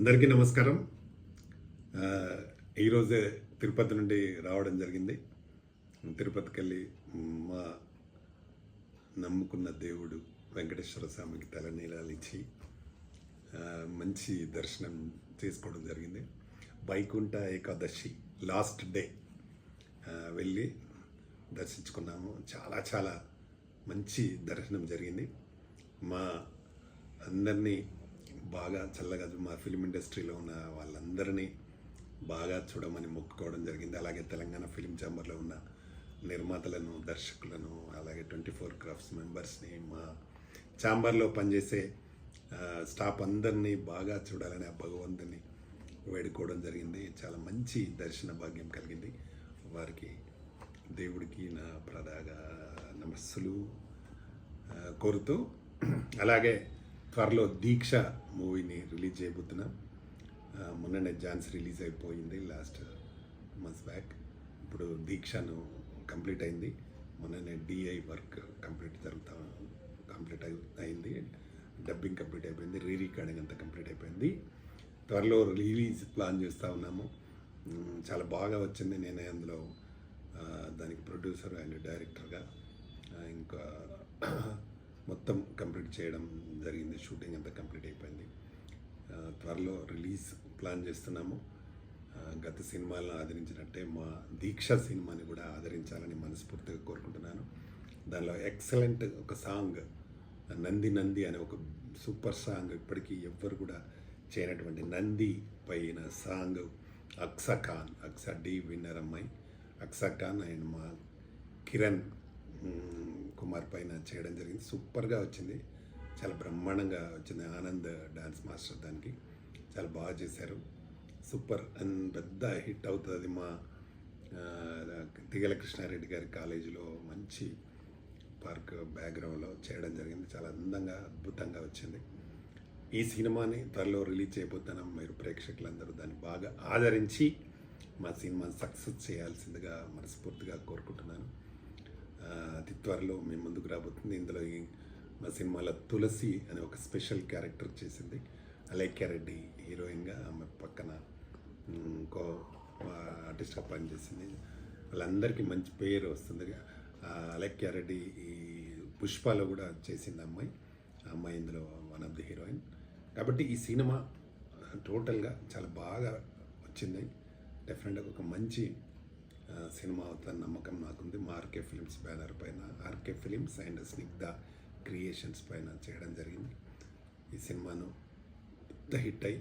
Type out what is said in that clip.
అందరికీ నమస్కారం. ఈరోజే తిరుపతి నుండి రావడం జరిగింది. తిరుపతికి వెళ్ళి మా నమ్ముకున్న దేవుడు వెంకటేశ్వర స్వామికి తలనీలాలు ఇచ్చి మంచి దర్శనం చేసుకోవడం జరిగింది. వైకుంఠ ఏకాదశి లాస్ట్ డే వెళ్ళి దర్శించుకున్నాము. చాలా చాలా మంచి దర్శనం జరిగింది. మా అందరినీ బాగా చల్లగా మా ఫిలిం ఇండస్ట్రీలో ఉన్న వాళ్ళందరినీ బాగా చూడమని మొక్కుకోవడం జరిగింది. అలాగే తెలంగాణ ఫిలిం ఛాంబర్లో ఉన్న నిర్మాతలను, దర్శకులను, అలాగే 24 క్రాఫ్ట్స్ మెంబర్స్ని, మా ఛాంబర్లో పనిచేసే స్టాఫ్ అందరినీ బాగా చూడాలని ఆ భగవంతుని వేడుకోవడం జరిగింది. చాలా మంచి దర్శన భాగ్యం కలిగింది. వారికి దేవుడికి నా ప్రదాగా నమస్సులు కోరుతూ, అలాగే త్వరలో దీక్ష మూవీని రిలీజ్ చేయబోతున్నాం. మొన్ననే ఝాన్సీ రిలీజ్ అయిపోయింది లాస్ట్ మంత్స్ బ్యాక్. ఇప్పుడు దీక్షను కంప్లీట్ అయింది. మొన్ననే డిఐ వర్క్ కంప్లీట్ అయింది. డబ్బింగ్ కంప్లీట్ అయిపోయింది. రీ రికార్డింగ్ అంతా కంప్లీట్ అయిపోయింది. త్వరలో రిలీజ్ ప్లాన్ చేస్తూ ఉన్నాము. చాలా బాగా వచ్చింది. నేనే అందులో దానికి ప్రొడ్యూసర్ అండ్ డైరెక్టర్గా ఇంకా మొత్తం కంప్లీట్ చేయడం జరిగింది. షూటింగ్ అంతా కంప్లీట్ అయిపోయింది. త్వరలో రిలీజ్ ప్లాన్ చేస్తున్నాము. గత సినిమాలను ఆదరించినట్టే మా దీక్ష సినిమాని కూడా ఆదరించాలని మనస్ఫూర్తిగా కోరుకుంటున్నాను. దానిలో ఎక్సలెంట్ ఒక సాంగ్ నంది నంది అనే ఒక సూపర్ సాంగ్, ఇప్పటికీ ఎవ్వరు కూడా చేయనటువంటి నంది పైన సాంగ్ అక్సా డి విన్నర్ అమ్మాయి అక్సా ఖాన్ అండ్ మా కిరణ్ కుమార్ పైన చేయడం జరిగింది. సూపర్గా వచ్చింది. చాలా బ్రహ్మాండంగా వచ్చింది. ఆనంద్ డాన్స్ మాస్టర్ దానికి చాలా బాగా చేశారు. సూపర్ అండ్ పెద్ద హిట్ అవుతుంది. అది మా తిగల కృష్ణారెడ్డి గారి కాలేజీలో మంచి పార్క్ బ్యాక్గ్రౌండ్లో చేయడం జరిగింది. చాలా అందంగా అద్భుతంగా వచ్చింది. ఈ సినిమాని త్వరలో రిలీజ్ చేయబోతున్నాం. మీరు ప్రేక్షకులందరూ దాన్ని బాగా ఆదరించి మా సినిమాని సక్సెస్ చేయాల్సిందిగా మనస్ఫూర్తిగా కోరుకుంటున్నాను. అతి త్వరలో మేము ముందుకు రాబోతుంది. ఇందులో మా సినిమాలో తులసి అనే ఒక స్పెషల్ క్యారెక్టర్ చేసింది. అలేఖ్యారెడ్డి హీరోయిన్గా, ఆమె పక్కన ఇంకో ఆర్టిస్ట్గా పనిచేసింది. వాళ్ళందరికీ మంచి పేరు వస్తుంది. అలేఖ్యారెడ్డి ఈ పుష్పలో కూడా చేసింది అమ్మాయి. ఆ అమ్మాయి ఇందులో వన్ ఆఫ్ ది హీరోయిన్. కాబట్టి ఈ సినిమా టోటల్గా చాలా బాగా వచ్చింది. డెఫినెట్గా ఒక మంచి సినిమా అవుతున్న నమ్మకం నాకుంది. మా ఆర్కే ఫిలిమ్స్ బ్యానర్ పైన, RK films and Snigdha creations పైన చేయడం జరిగింది. ఈ సినిమాను పెద్ద హిట్ అయి